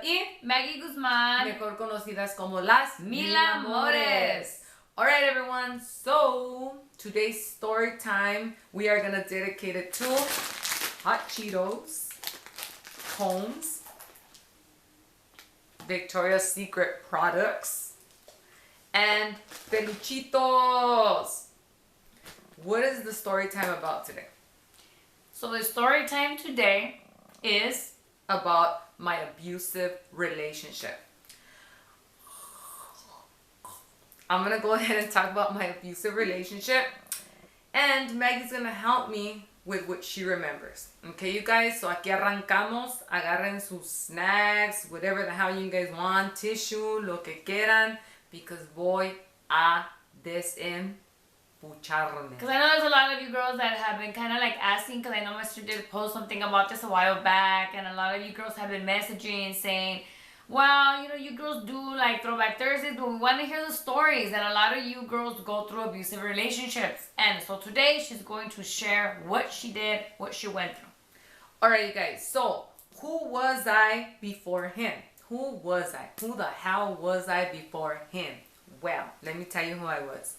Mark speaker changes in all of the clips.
Speaker 1: y Maggie Guzman,
Speaker 2: mejor conocidas como las
Speaker 1: Mil Amores.
Speaker 2: Alright everyone, so today's story time, we are gonna dedicate it to hot Cheetos, combs, Victoria's Secret products, and peluchitos. What is the story time about today?
Speaker 1: So the story time today is
Speaker 2: about my abusive relationship. I'm gonna go ahead and talk about my abusive relationship, and Maggie's gonna help me with what she remembers. Okay, you guys, so aquí arrancamos. Agarren sus snacks, whatever the hell you guys want, tissue, lo que quieran, because voy a desembucharme.
Speaker 1: because I know there's a lot of you girls that have been kind of like asking, because I know my sister did post something about this a while back, and a lot of you girls have been messaging saying, well, you know, you girls do like Throwback Thursdays, but we want to hear the stories, and a lot of you girls go through abusive relationships. And so today she's going to share what she did, what she went through.
Speaker 2: Alright, you guys, so who was I before him? Who was I? Who the hell was I before him? Well, let me tell you who I was.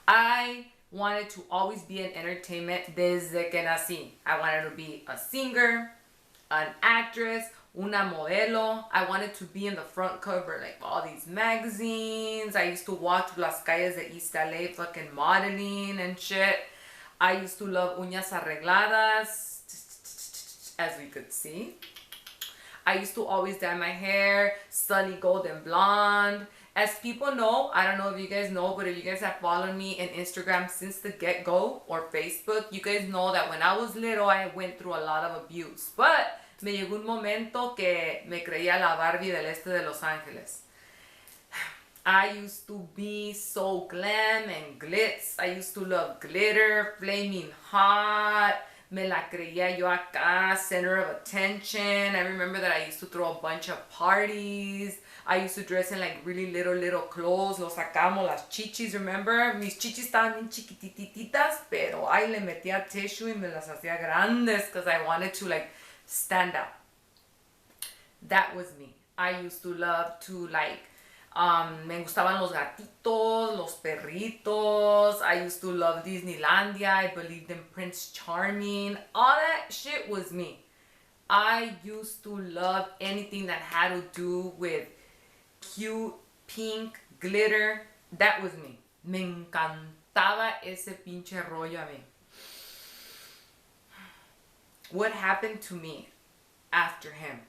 Speaker 2: I wanted to always be in entertainment desde que nací. I wanted to be a singer, an actress, una modelo. I wanted to be in the front cover like all these magazines. I used to walk through las calles de East LA fucking modeling and shit. I used to love uñas arregladas, as we could see. I used to always dye my hair sunny golden blonde. As people know, I don't know if you guys know, but if you guys have followed me in Instagram since the get-go or Facebook, you guys know that when I was little, I went through a lot of abuse. But me llegó un momento que me creía la Barbie del este de Los Ángeles. I used to be so glam and glitz. I used to love glitter, flaming hot. Me la creía yo acá, center of attention. I remember that I used to throw a bunch of parties. I used to dress in like really little clothes. Los sacamos las chichis, remember? Mis chichis estaban bien chiquitititas, pero ahí le metía tissue y me las hacía grandes because I wanted to like stand out. That was me. I used to love to like, me gustaban los gatitos, los perritos. I used to love Disneylandia. I believed in Prince Charming. All that shit was me. I used to love anything that had to do with cute, pink, glitter. That was me. Me encantaba ese pinche rollo a mí. What happened to me after him?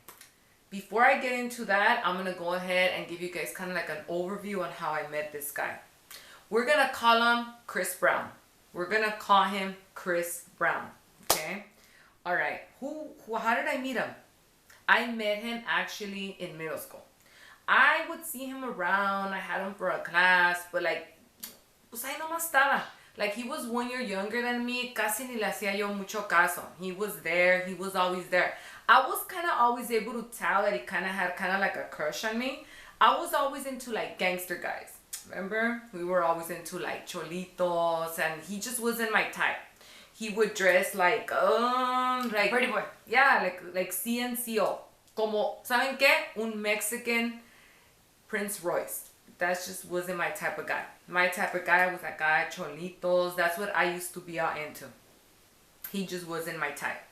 Speaker 2: Before I get into that, I'm going to go ahead and give you guys kind of like an overview on how I met this guy. We're going to call him Chris Brown. We're going to call him Chris Brown. Okay? All right. How did I meet him? I met him actually in middle school. I would see him around. I had him for a class, but like, pues ahí nomás estaba. Like, he was 1 year younger than me. Casi ni le hacía yo mucho caso. He was there. He was always there. I was kind of always able to tell that he kind of had kind of like a crush on me. I was always into like gangster guys. Remember? We were always into like cholitos, and he just wasn't my type. He would dress like
Speaker 1: Pretty boy.
Speaker 2: Yeah, like CNCO. Como, ¿saben qué? Un Mexican Prince Royce. That just wasn't my type of guy. My type of guy was like guy cholitos. That's what I used to be all into. He just wasn't my type.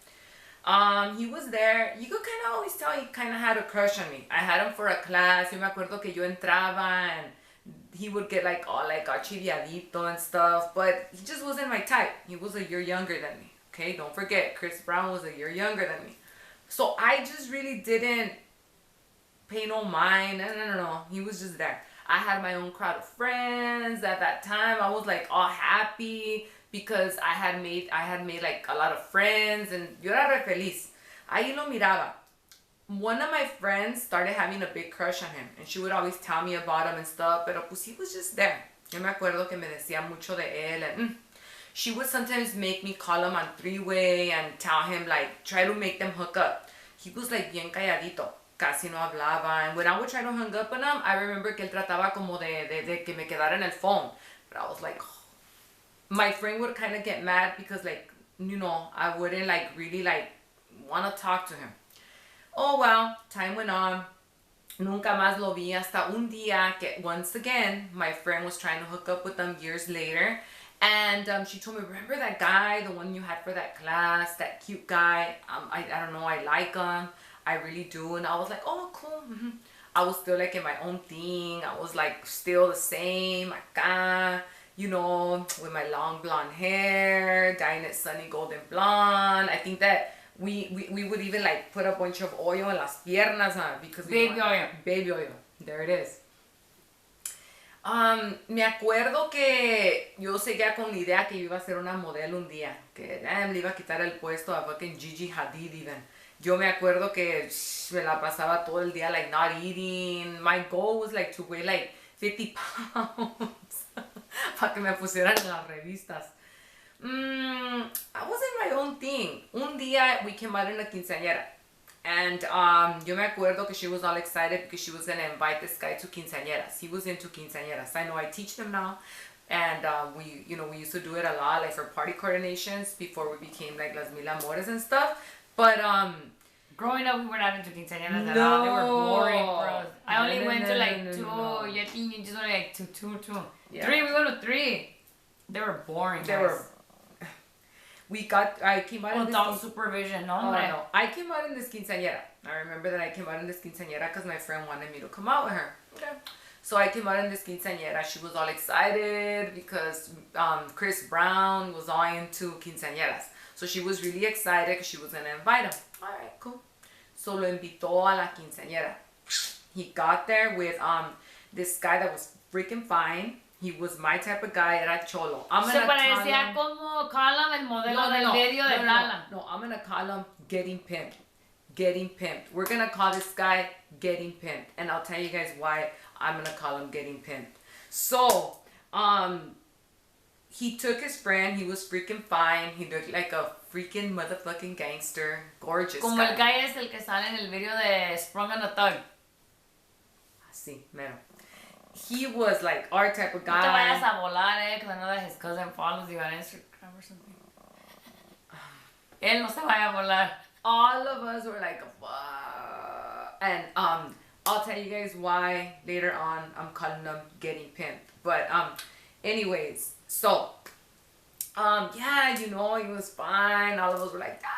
Speaker 2: He was there. You could kind of always tell he kind of had a crush on me. I had him for a class. Yo me acuerdo que yo entraba and he would get like all like chiviadito and stuff. But he just wasn't my type. He was a year younger than me. Okay, don't forget, Chris Brown was a year younger than me. So I just really didn't pay no mind. No. He was just there. I had my own crowd of friends. At that time, I was like all happy because I had made like a lot of friends, and yo era re feliz. Ahí lo miraba. One of my friends started having a big crush on him, and she would always tell me about him and stuff, pero pues he was just there. Yo me acuerdo que me decía mucho de él, and she would sometimes make me call him on three-way and tell him like, try to make them hook up. He was like bien calladito. Casi no hablaba, and when I would try to hang up on him, I remember que él trataba como de que me quedara en el phone. But I was like, oh. My friend would kind of get mad because like, you know, I wouldn't like really like want to talk to him. Oh well, time went on. Nunca más lo vi hasta un día que, once again, my friend was trying to hook up with them years later. And she told me, remember that guy, the one you had for that class, that cute guy? I don't know, I like him. I really do. And I was like, oh, cool. Mm-hmm. I was still like in my own thing. I was like still the same, acá, you know, with my long blonde hair, dyeing it sunny golden blonde. I think that we would even like put a bunch of oil en las piernas, huh? Because
Speaker 1: baby oil.
Speaker 2: Baby oil. There it is. Me acuerdo que yo seguía con la idea que yo iba a ser una modelo un día, que le iba a quitar el puesto a fucking Gigi Hadid even. Yo me acuerdo que me la pasaba todo el día like not eating. My goal was like to weigh like 50 pounds para que me pusieran en las revistas. I was in my own thing. Un día we came out in a quinceañera. And yo me acuerdo que she was all excited because she was going to invite this guy to quinceañeras. He was into quinceañeras. I know I teach them now. And we used to do it a lot, like for party coordinations before we became like Las Mil Amores and stuff. But
Speaker 1: growing up, we were not into quinceañeras at all. They were boring, bros. I only went to like two. I think you just went like two. Yeah. 3, we went to 3. They were boring.
Speaker 2: They were. I came out
Speaker 1: without supervision, no?
Speaker 2: No. I came out in this quinceañera. I remember that I came out in this quinceañera because my friend wanted me to come out with her. Okay. So I came out in this quinceañera. She was all excited because Chris Brown was all into quinceañeras. So she was really excited because she was going to invite him. All right, cool. So lo invitó a la quinceañera. He got there with this guy that was freaking fine. He was my type of guy, era cholo.
Speaker 1: Se parecía como Callum, el modelo del video de Lala.
Speaker 2: No, I'm gonna call him getting pimped. Getting pimped. We're gonna call this guy getting pimped. And I'll tell you guys why I'm gonna call him getting pimped. So, he took his friend, he was freaking fine. He looked like a freaking motherfucking gangster. Gorgeous
Speaker 1: como
Speaker 2: guy.
Speaker 1: El guy es el que sale en el video de Sprung on a Thug.
Speaker 2: Sí, mero. He was like our type of guy.
Speaker 1: No te vayas a volar, because I know that his cousin follows you on Instagram or something. Él no se vaya a volar.
Speaker 2: All of us were like, fuck. And I'll tell you guys why later on. I'm calling them getting pimped. But anyways, so yeah, you know, he was fine. All of us were like, ah.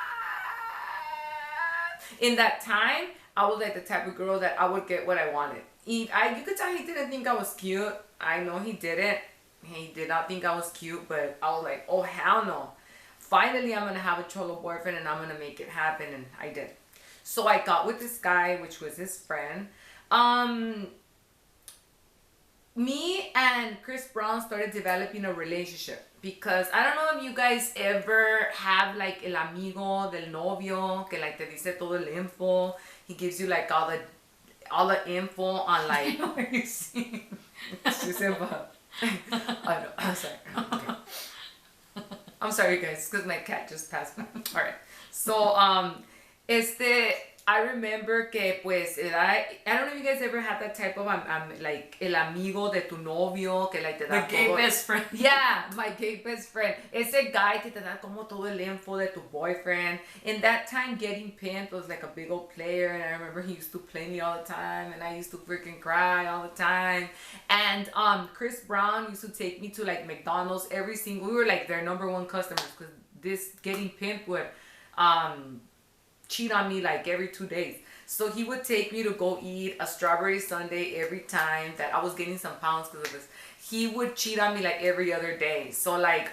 Speaker 2: In that time, I was like the type of girl that I would get what I wanted. You could tell he didn't think I was cute. I know he didn't. He did not think I was cute, but I was like, oh, hell no. Finally, I'm going to have a cholo boyfriend and I'm going to make it happen. And I did. So I got with this guy, which was his friend. Me and Chris Brown started developing a relationship. Because I don't know if you guys ever have like el amigo del novio que like te dice todo el info. He gives you like all the info on like.
Speaker 1: What are you seeing?
Speaker 2: She's info. I know. I'm sorry. Okay. I'm sorry, guys, because my cat just passed by. All right. So I remember que pues I don't know if you guys ever had that type of like el amigo de tu novio que like te da
Speaker 1: the gay best friend.
Speaker 2: Yeah, my gay best friend. Ese guy que te da como todo el info de tu boyfriend. In that time, getting pimped was like a big old player, and I remember he used to play me all the time, and I used to freaking cry all the time. And Chris Brown used to take me to like McDonald's every single. We were like their #1 customers because this getting pimped would cheat on me like every 2 days. So he would take me to go eat a strawberry sundae every time that I was gaining some pounds because of this. He would cheat on me like every other day. So like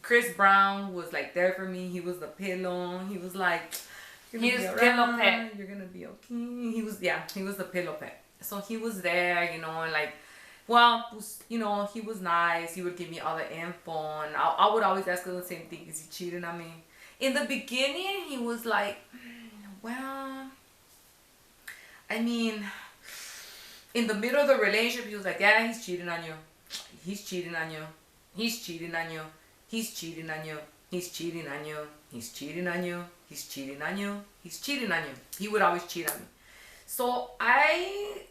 Speaker 2: Chris Brown was like there for me. He was the pillow. He was like,
Speaker 1: he was pillow pet.
Speaker 2: You're gonna be okay. He was the pillow pet. So he was there, you know, and like, well, you know, he was nice. He would give me all the info, and I would always ask him the same thing: is he cheating on me? In the beginning, he was like, well, I mean, in the middle of the relationship, he was like, yeah, he's cheating on you. He's cheating on you. He's cheating on you. He's cheating on you. He's cheating on you. He's cheating on you. He's cheating on you. He's cheating on you. He would always cheat on me. So I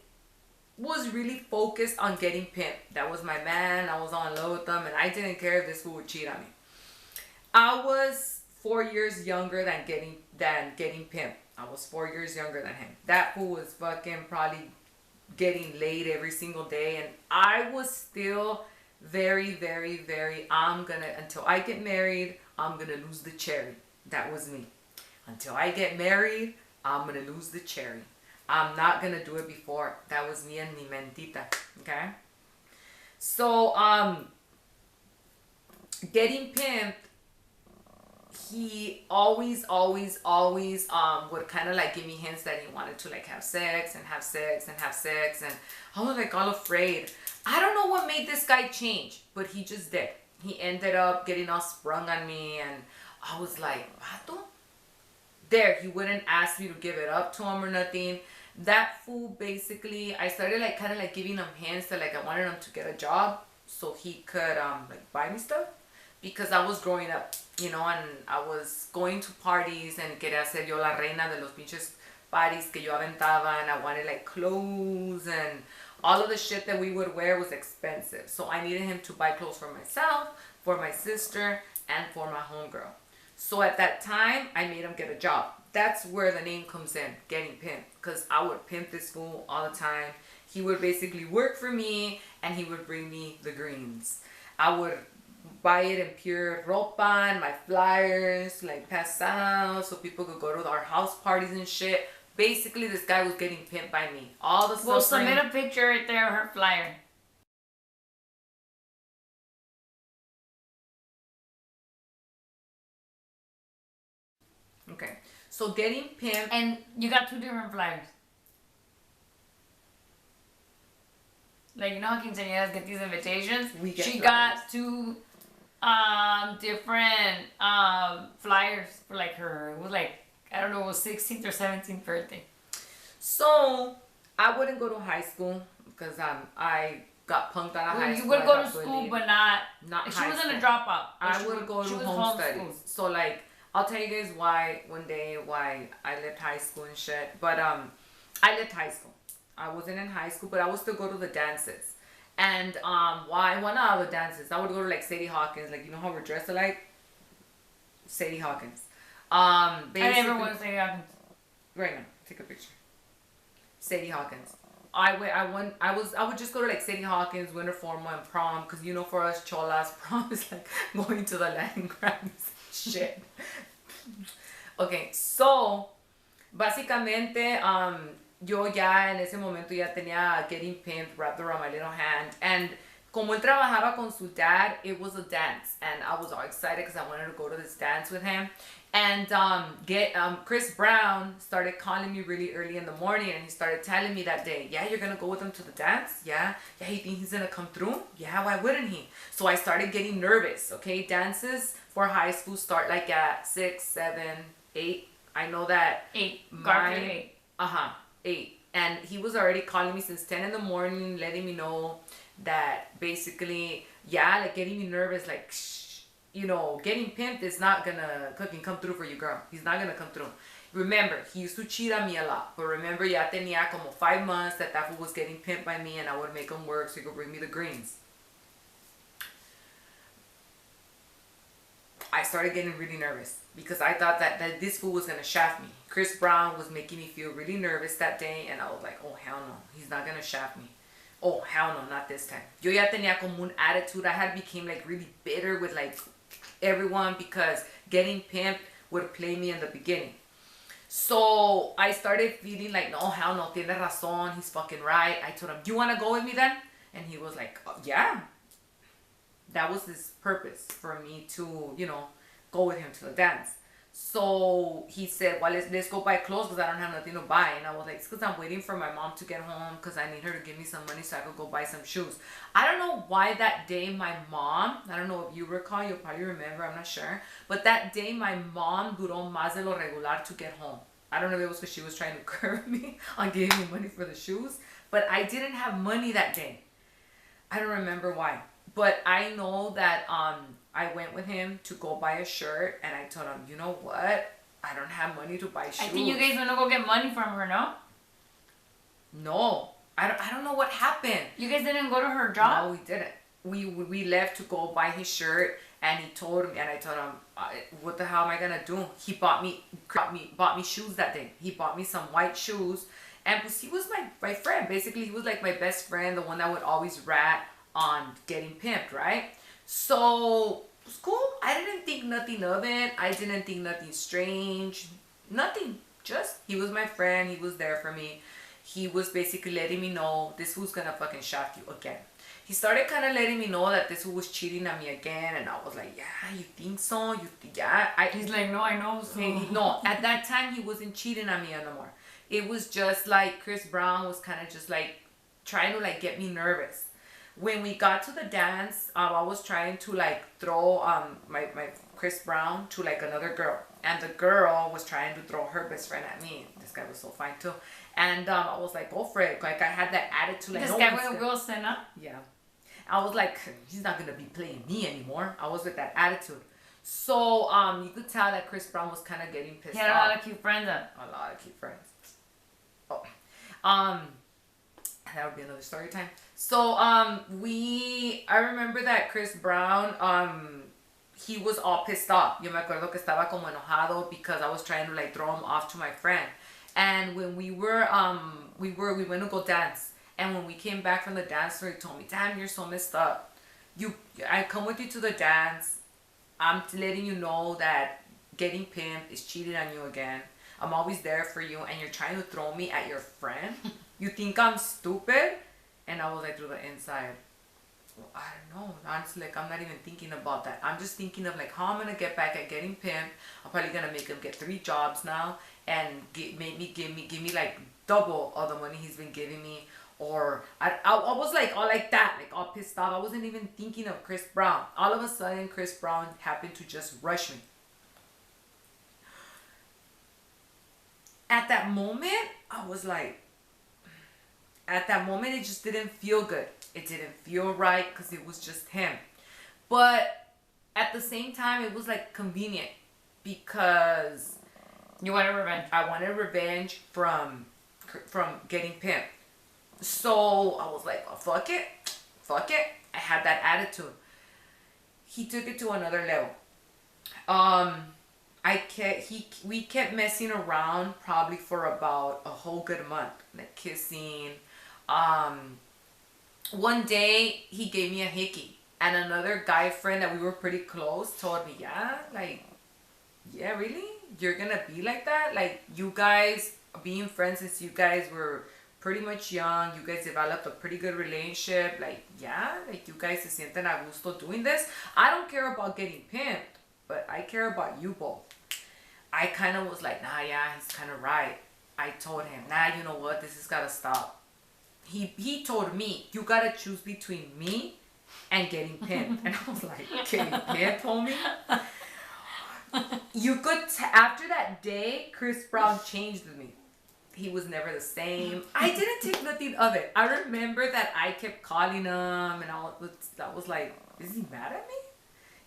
Speaker 2: was really focused on getting pimped. That was my man. I was on low with them, and I didn't care if this fool would cheat on me. I was 4 years younger than getting pimped. I was 4 years younger than him. That fool was fucking probably getting laid every single day, and I was still very, very, very, until I get married, I'm gonna lose the cherry. That was me. Until I get married, I'm gonna lose the cherry. I'm not gonna do it before. That was me and mi mentita. Okay? So, getting pimped, he always would kind of like give me hints that he wanted to like have sex and have sex and have sex, and I was like all afraid. I don't know what made this guy change, but he just did. He ended up getting all sprung on me, and I was like, Vato? There, he wouldn't ask me to give it up to him or nothing. That fool, basically, I started like kind of like giving him hints that like I wanted him to get a job so he could like buy me stuff, because I was growing up, you know, and I was going to parties and quería ser yo la reina de los pinches parties que yo aventaba, and I wanted like clothes, and all of the shit that we would wear was expensive. So I needed him to buy clothes for myself, for my sister, and for my homegirl. So at that time, I made him get a job. That's where the name comes in, getting pimped, because I would pimp this fool all the time. He would basically work for me, and he would bring me the greens. I would buy it in pure ropa and my flyers, like pass out, so people could go to our house parties and shit. Basically, this guy was getting pimped by me. All the stuff.
Speaker 1: We'll submit a picture right there of her flyer.
Speaker 2: Okay, so getting pimped.
Speaker 1: And you got 2 different flyers. Like, you know how quinceañeras get these invitations? She got 2 different flyers for like her, it was like, I don't know, it was 16th or 17th birthday.
Speaker 2: So I wouldn't go to high school because I got punked out of high school.
Speaker 1: You would go to school, but not she wasn't a dropout.
Speaker 2: I would go to home studies. So like, I'll tell you guys why I left high school and shit. But I left high school. I wasn't in high school, but I would still go to the dances. And why? One of the dances, I would go to like Sadie Hawkins, like, you know how we're dressed alike? Sadie Hawkins.
Speaker 1: I never went to Sadie Hawkins.
Speaker 2: Right now, take a picture. Sadie Hawkins. I would just go to like Sadie Hawkins, Winter Formal, and prom, because you know, for us cholas, prom is like going to the Latin Grammys. Shit. Okay, so básicamente yo ya en ese momento ya tenía Getting Pimped wrapped around my little hand, and como él trabajaba con su dad, it was a dance, and I was all excited because I wanted to go to this dance with him. And Chris Brown started calling me really early in the morning, and he started telling me that day, yeah, you're gonna go with him to the dance? Yeah, you think he's gonna come through? Yeah, why wouldn't he? So I started getting nervous. Okay, dances for high school start like at 6, 7, 8. I know that
Speaker 1: 8.
Speaker 2: 8. And he was already calling me since 10 in the morning, letting me know that basically, yeah, like getting me nervous, like, you know, getting pimped is not gonna come through for you, girl. He's not gonna come through. Remember, he used to cheat on me a lot. But remember, ya tenía como 5 months that fool was getting pimped by me, and I would make him work so he could bring me the greens. I started getting really nervous because I thought that this fool was gonna shaft me. Chris Brown was making me feel really nervous that day, and I was like, oh, hell no. He's not gonna shaft me. Oh, hell no, not this time. Yo ya tenía como un attitude. I had became like really bitter with like everyone because getting pimped would play me in the beginning. So I started feeling like, no, hell no, tiene razón, he's fucking right. I told him, you want to go with me then? And he was like, oh, yeah. That was his purpose, for me to, you know, go with him to the dance. So he said, well, let's go buy clothes because I don't have nothing to buy. And I was like, it's because I'm waiting for my mom to get home because I need her to give me some money so I could go buy some shoes. I don't know why that day my mom, I don't know if you recall, you'll probably remember, I'm not sure. But that day my mom duró más de lo regular to get home. I don't know if it was because she was trying to curb me on giving me money for the shoes. But I didn't have money that day. I don't remember why. But I know that I went with him to go buy a shirt, and I told him, you know what? I don't have money to buy shoes.
Speaker 1: I think you guys want to go get money from her, no?
Speaker 2: No. I don't know what happened.
Speaker 1: You guys didn't go to her job?
Speaker 2: No, we didn't. We left to go buy his shirt, and he told me, and I told him, what the hell am I gonna do? He bought me shoes that day. He bought me some white shoes, And he was my friend. Basically, he was like my best friend, the one that would always rat on getting pimped, right? So it was cool. I didn't think nothing of it. I didn't think nothing strange. Nothing. Just he was my friend. He was there for me. He was basically letting me know this who's gonna fucking shaft you again. He started kind of letting me know that this who was cheating on me again, and I was like, yeah, you think so? Yeah.
Speaker 1: He's like, no, I know so.
Speaker 2: No, at that time he wasn't cheating on me anymore. It was just like Chris Brown was kind of just like trying to like get me nervous. When we got to the dance, I was trying to like throw my Chris Brown to like another girl, and the girl was trying to throw her best friend at me. This guy was so fine too, and I was like, go for it. Like I had that attitude. Like
Speaker 1: this guy was Wilson, huh?
Speaker 2: Yeah, I was like, he's not gonna be playing me anymore. I was with that attitude. So you could tell that Chris Brown was kind of getting pissed off.
Speaker 1: He had a lot of cute friends.
Speaker 2: A lot of cute friends. Oh, that would be another story time. So I remember that Chris Brown he was all pissed off. Yo me acuerdo que estaba como enojado because I was trying to like throw him off to my friend. And when we went to go dance, and when we came back from the dance floor, he told me, "Damn, you're so messed up. I come with you to the dance. I'm letting you know that getting pimped is cheating on you again. I'm always there for you, and you're trying to throw me at your friend. You think I'm stupid?" And I was like, through the inside, well, I don't know. Honestly, like I'm not even thinking about that. I'm just thinking of like how I'm gonna get back at getting pimped. I'm probably gonna make him get 3 jobs now, and give me like double all the money he's been giving me. Or I was like all like that, like all pissed off. I wasn't even thinking of Chris Brown. All of a sudden, Chris Brown happened to just rush me. At that moment, I was like, at that moment, it just didn't feel good. It didn't feel right because it was just him. But at the same time, it was like convenient because
Speaker 1: you wanted revenge.
Speaker 2: I wanted revenge from getting pimped. So I was like, oh, fuck it. I had that attitude. He took it to another level. We kept messing around probably for about a whole good month, like kissing. One day he gave me a hickey, and another guy friend that we were pretty close told me, yeah, really? You're gonna be like that? Like, you guys being friends since you guys were pretty much young, you guys developed a pretty good relationship, like, yeah, like you guys se sienten a gusto doing this. I don't care about getting pimped, but I care about you both. I kind of was like, nah, yeah, he's kind of right. I told him, nah, you know what, this has got to stop. He told me, you got to choose between me and getting pimped. And I was like, getting pimped, homie? After that day, Chris Brown changed with me. He was never the same. I didn't take nothing of it. I remember that I kept calling him, and I was like, is he mad at me?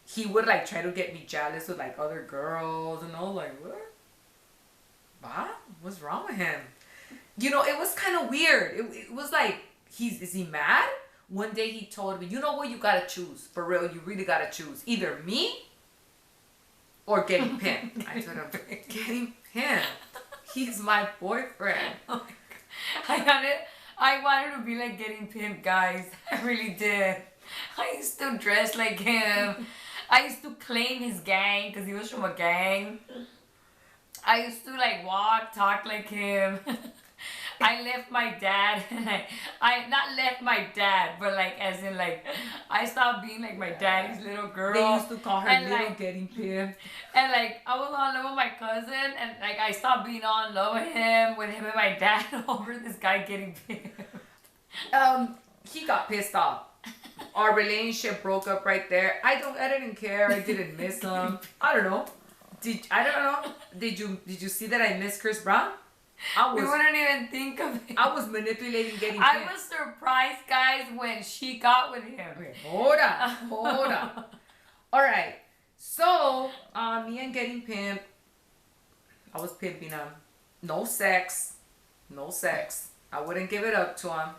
Speaker 2: He would like try to get me jealous with like other girls, and I was like, what? What's wrong with him? You know, it was kind of weird. It was like, is he mad? One day he told me, you know what, you gotta choose. For real, you really gotta choose. Either me or getting pimped. I told him, getting pimped. He's my boyfriend.
Speaker 1: Oh my God. I wanted to be like getting pimped, guys. I really did. I used to dress like him. I used to claim his gang because he was from a gang. I used to like talk like him. I left my dad. I not left my dad, but like as in like I stopped being like my daddy's little girl.
Speaker 2: They used to call her
Speaker 1: and
Speaker 2: little
Speaker 1: like,
Speaker 2: getting pimped.
Speaker 1: And like I was all in love with my cousin, and like I stopped being all in love with him and my dad over this guy getting pimped.
Speaker 2: He got pissed off. Our relationship broke up right there. I didn't care. I didn't miss him. I don't know. Did you see that I missed Chris Brown?
Speaker 1: We wouldn't even think of it.
Speaker 2: I was manipulating getting pimped.
Speaker 1: I was surprised, guys, when she got with him.
Speaker 2: Okay, hold on. All right. So, me and getting pimped, I was pimping him. No sex. I wouldn't give it up to him.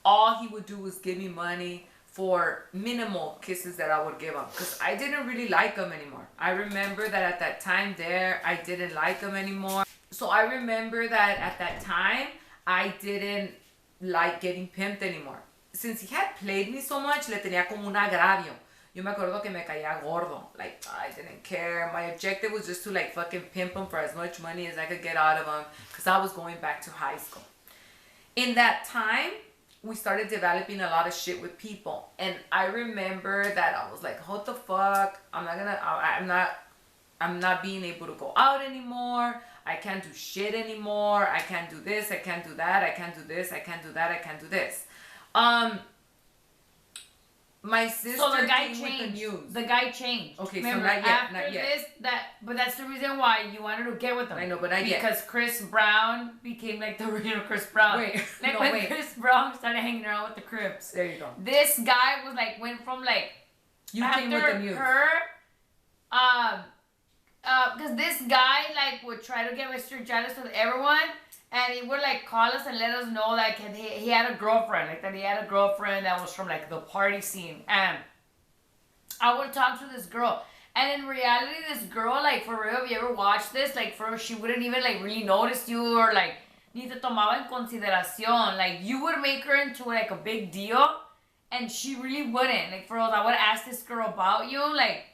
Speaker 2: All he would do was give me money for minimal kisses that I would give him, because I didn't really like him anymore. I remember that at that time I didn't like him anymore. So I remember that at that time, I didn't like getting pimped anymore. Since he had played me so much, le tenía como un agravio. Yo me acuerdo que me caía gordo. Like, I didn't care. My objective was just to, like, fucking pimp him for as much money as I could get out of him. Because I was going back to high school. In that time, we started developing a lot of shit with people. And I remember that I was like, what the fuck? I'm not being able to go out anymore. I can't do shit anymore. I can't do this. I can't do that. I can't do this. I can't do that. I can't do this. My sister
Speaker 1: so the guy
Speaker 2: came
Speaker 1: changed.
Speaker 2: with the news.
Speaker 1: The guy changed.
Speaker 2: Okay,
Speaker 1: remember,
Speaker 2: so not yet.
Speaker 1: this, but that's the reason why you wanted to get with him.
Speaker 2: I know, but not yet.
Speaker 1: Because Chris Brown became like the original Chris Brown.
Speaker 2: Wait,
Speaker 1: like
Speaker 2: no,
Speaker 1: when
Speaker 2: wait.
Speaker 1: Chris Brown started hanging around with the Crips.
Speaker 2: There you go.
Speaker 1: This guy was like, went from like,
Speaker 2: you came with the news.
Speaker 1: Because this guy like would try to get Mr. Jealous with everyone. And he would like call us and let us know like he had a girlfriend, like that he had a girlfriend that was from like the party scene. And I would talk to this girl, and in reality, this girl, like for real, if you ever watch this, like for real, she wouldn't even like really notice you or like ni te tomaba en consideración. Like you would make her into like a big deal, and she really wouldn't. Like for real, I would ask this girl about you, like,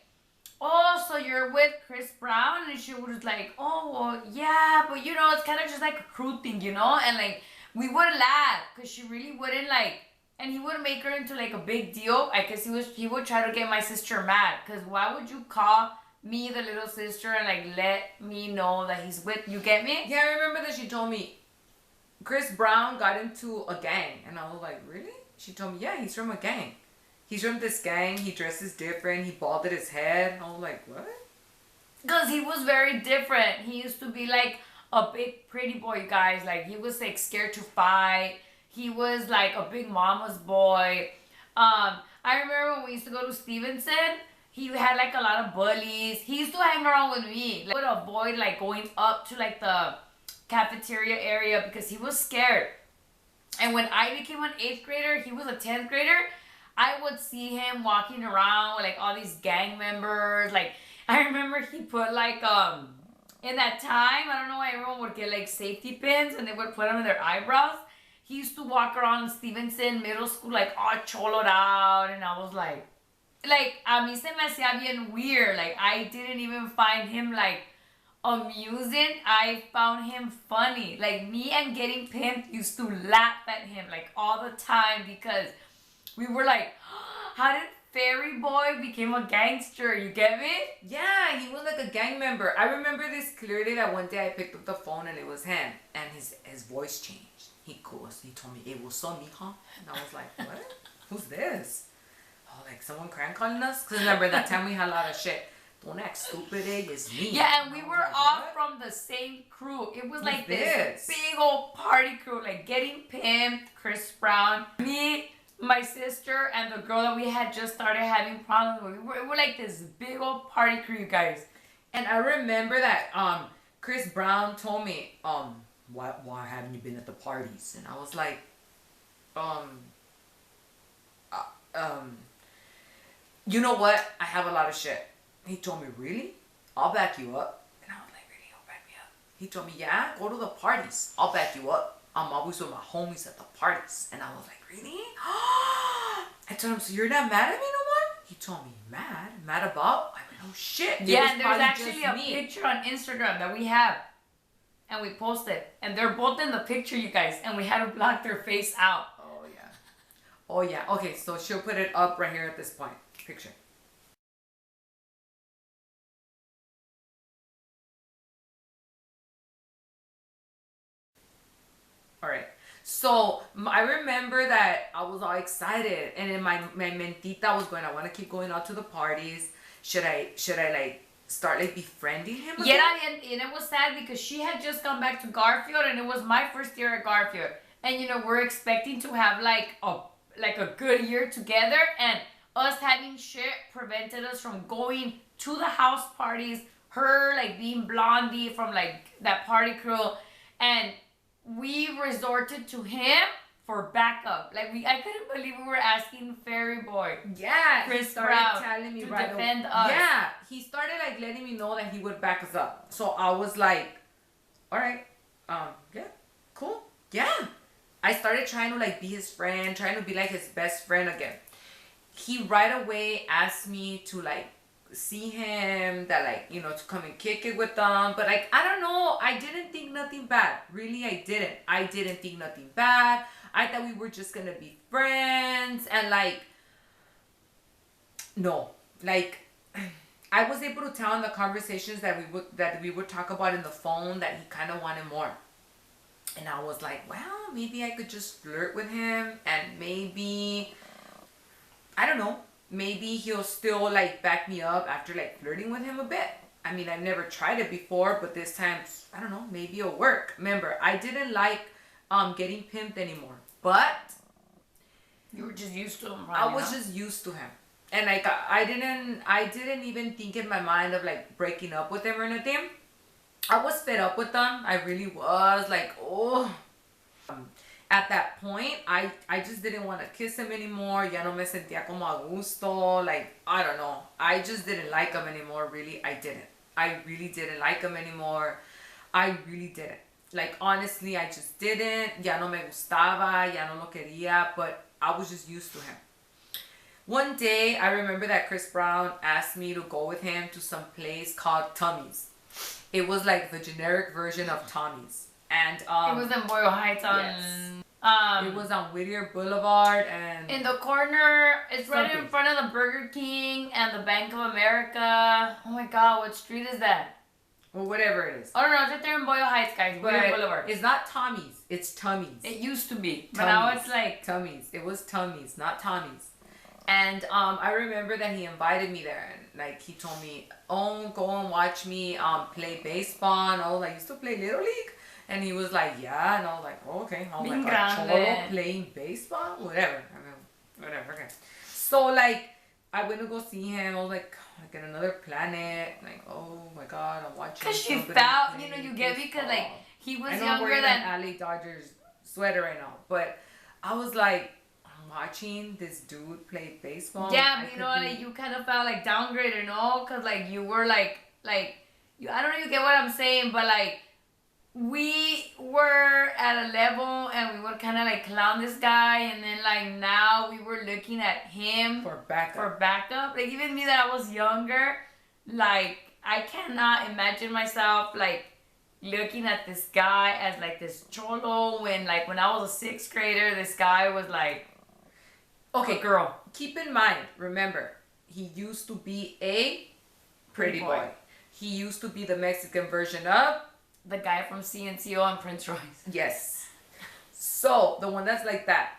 Speaker 1: oh, so you're with Chris Brown? And she was like, oh, well, yeah, but you know, it's kind of just like a crude thing, you know? And like, we would laugh, because she really wouldn't like, and he would make her into like a big deal. I guess he would try to get my sister mad, because why would you call me the little sister and like let me know that he's with, you get me?
Speaker 2: Yeah, I remember that she told me, Chris Brown got into a gang. And I was like, really? She told me, yeah, he's from a gang. He's from this gang. He dresses different. He balded his head. I was like, what?
Speaker 1: Because he was very different. He used to be like a big pretty boy, you guys. Like, he was like scared to fight. He was like a big mama's boy. I remember when we used to go to Stevenson, he had like a lot of bullies. He used to hang around with me. Like, would avoid like going up to like the cafeteria area because he was scared. And when I became an 8th grader, he was a 10th grader. I would see him walking around with like all these gang members. Like I remember he put like in that time, I don't know why everyone would get like safety pins and they would put them in their eyebrows. He used to walk around in Stevenson middle school like all choloed out, and I was like a mí se me hacía bien weird. Like I didn't even find him like amusing. I found him funny. Like me and getting pimped used to laugh at him like all the time because we were like, how did Fairy Boy became a gangster? You get me?
Speaker 2: Yeah, he was like a gang member. I remember this clearly that one day I picked up the phone and it was him. And his voice changed. He told me, it was so mija. And I was like, what? Who's this? Oh, like someone crank calling us? Because remember that time we had a lot of shit. Don't act stupid, it's me.
Speaker 1: Yeah, and we were
Speaker 2: like,
Speaker 1: all
Speaker 2: what?
Speaker 1: from the same crew. It was like
Speaker 2: this
Speaker 1: big old party crew. Like Getting Pimped, Chris Brown, me, my sister, and the girl that we had just started having problems with. We were like this big old party crew, you guys.
Speaker 2: And I remember that Chris Brown told me, why haven't you been at the parties? And I was like, you know what? I have a lot of shit. He told me, really? I'll back you up. And I was like, really? You'll back me up? He told me, yeah, go to the parties. I'll back you up. I'm always with my homies at the parties. And I was like, really? I told him, so you're not mad at me no more? He told me, mad? Mad about? I went, oh shit.
Speaker 1: Yeah, and there's actually a picture on Instagram that we have. And we posted. And they're both in the picture, you guys. And we had to block their face out.
Speaker 2: Oh, yeah. Oh, yeah. Okay, so she'll put it up right here at this point. Picture. All right. So I remember that I was all excited, and in my mentita was going, I want to keep going out to the parties. Should I like start like befriending him again?
Speaker 1: Yeah, and it was sad because she had just gone back to Garfield, and it was my first year at Garfield. And you know, we're expecting to have like a good year together, and us having shit prevented us from going to the house parties. Her like being Blondie from like that party crew, and we resorted to him for backup. Like I couldn't believe we were asking Fairy Boy.
Speaker 2: Yeah,
Speaker 1: Chris
Speaker 2: he started
Speaker 1: Brown
Speaker 2: telling me
Speaker 1: to
Speaker 2: right
Speaker 1: defend
Speaker 2: away.
Speaker 1: us.
Speaker 2: Yeah, he started like letting me know that he would back us up. So I was like, all right, yeah, cool. Yeah. I started trying to like be his friend, trying to be like his best friend again. He right away asked me to like see him, that like, you know, to come and kick it with them. But like, I don't know, I didn't think nothing bad. Really, I didn't think nothing bad. I thought we were just gonna be friends. And like, no, like, I was able to tell in the conversations that we would talk about in the phone that he kind of wanted more. And I was like, well, maybe I could just flirt with him, and maybe, I don't know, maybe he'll still like back me up after like flirting with him a bit. I mean, I've never tried it before, but this time, I don't know, maybe it'll work. Remember, I didn't like getting pimped anymore, but
Speaker 1: you were just used to him.
Speaker 2: I was just used to him. And like, I didn't even think in my mind of like breaking up with him or anything. I was fed up with them. I really was like, oh. At that point, I just didn't want to kiss him anymore. Ya no me sentía como a gusto. Like, I don't know. I just didn't like him anymore, really. I didn't. I really didn't like him anymore. I really didn't. Like, honestly, I just didn't. Ya no me gustaba. Ya no lo quería. But I was just used to him. One day, I remember that Chris Brown asked me to go with him to some place called Tommy's. It was like the generic version of Tommy's. And
Speaker 1: it was in Boyle Heights on.
Speaker 2: Yes. It was on Whittier Boulevard, and
Speaker 1: in the corner. It's right in front of the Burger King and the Bank of America. Oh my God, what street is that?
Speaker 2: Well, whatever it is.
Speaker 1: Oh no, it's right there in Boyle Heights, guys. Whittier Boulevard.
Speaker 2: It's not Tommy's. It's Tommy's.
Speaker 1: It used to be, but now it's like
Speaker 2: Tommy's. It was Tommy's, not Tommy's. And I remember that he invited me there, and like he told me, "Oh, go and watch me play baseball." And I was like, "I used to play Little League." And he was like, "Yeah." And I was like, oh, "Okay." I was like, "A cholo playing baseball? Whatever." I mean, whatever. Okay. So like, I went to go see him. I was like in another planet. Like, oh my God, I'm watching.
Speaker 1: Cause she felt, you know, you get me, because like he was younger than
Speaker 2: LA Dodgers sweater right now, but I was like, watching this dude play baseball.
Speaker 1: Yeah, but you know, like, you kind of felt like downgraded, no? Because like you were like you, I don't know if you get what I'm saying, but like we were at a level and we would kind of like clown this guy, and then like now we were looking at him
Speaker 2: for backup.
Speaker 1: Like even me, that I was younger, like I cannot imagine myself like looking at this guy as like this cholo when I was a 6th grader, this guy was like, okay, girl.
Speaker 2: Keep in mind, remember, he used to be a pretty boy. He used to be the Mexican version of
Speaker 1: the guy from CNCO and Prince Royce.
Speaker 2: Yes. So, the one that's like that.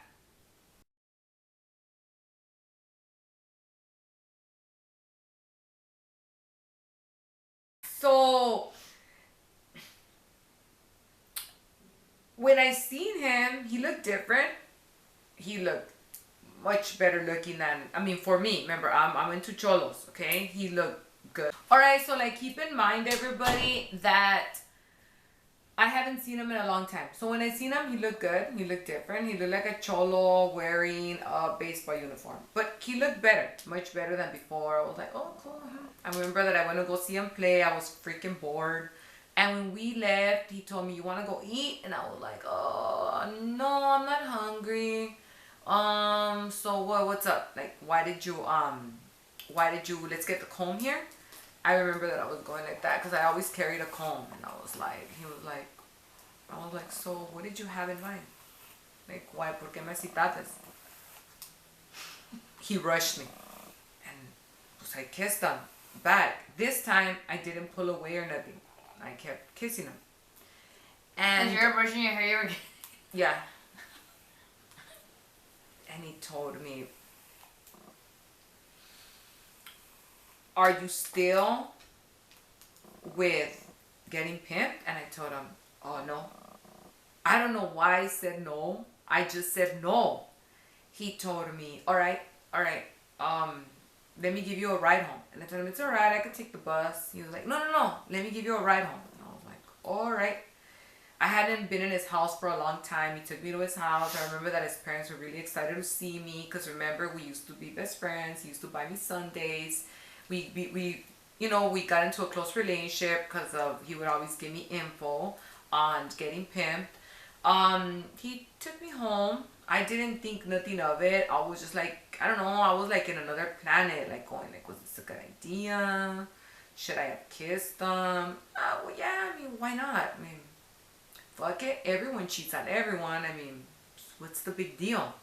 Speaker 2: So, when I seen him, he looked different. He looked much better looking than, I mean, for me, remember, I'm into cholos, okay? He looked good. Alright, so like, keep in mind, everybody, that I haven't seen him in a long time. So when I seen him, he looked good. He looked different. He looked like a cholo wearing a baseball uniform. But he looked better, much better than before. I was like, oh, cool. I remember that I went to go see him play. I was freaking bored. And when we left, he told me, "You want to go eat?" And I was like, "Oh, no, I'm not hungry. So what's up? Like, why did you, let's get the comb here." I remember that I was going like that because I always carried a comb. And I was like, "So what did you have in mind? Like, why? ¿Por qué me citaste?" He rushed me. And pues I kissed him back. This time, I didn't pull away or nothing. I kept kissing him.
Speaker 1: And you're brushing your hair, you were...
Speaker 2: Yeah. And he told me, "Are you still with getting pimped?" And I told him, "Oh, no." I don't know why I said no. I just said no. He told me, all right, let me give you a ride home. And I told him, "It's all right, I could take the bus." He was like, no, let me give you a ride home. And I was like, all right. I hadn't been in his house for a long time. He took me to his house. I remember that his parents were really excited to see me because remember, we used to be best friends. He used to buy me sundaes. We got into a close relationship because he would always give me info on getting pimped. He took me home. I didn't think nothing of it. I was just like, I don't know, I was like in another planet, like going like, was this a good idea? Should I have kissed them? Well, yeah, I mean, why not? I mean, fuck it. Everyone cheats on everyone. I mean, what's the big deal?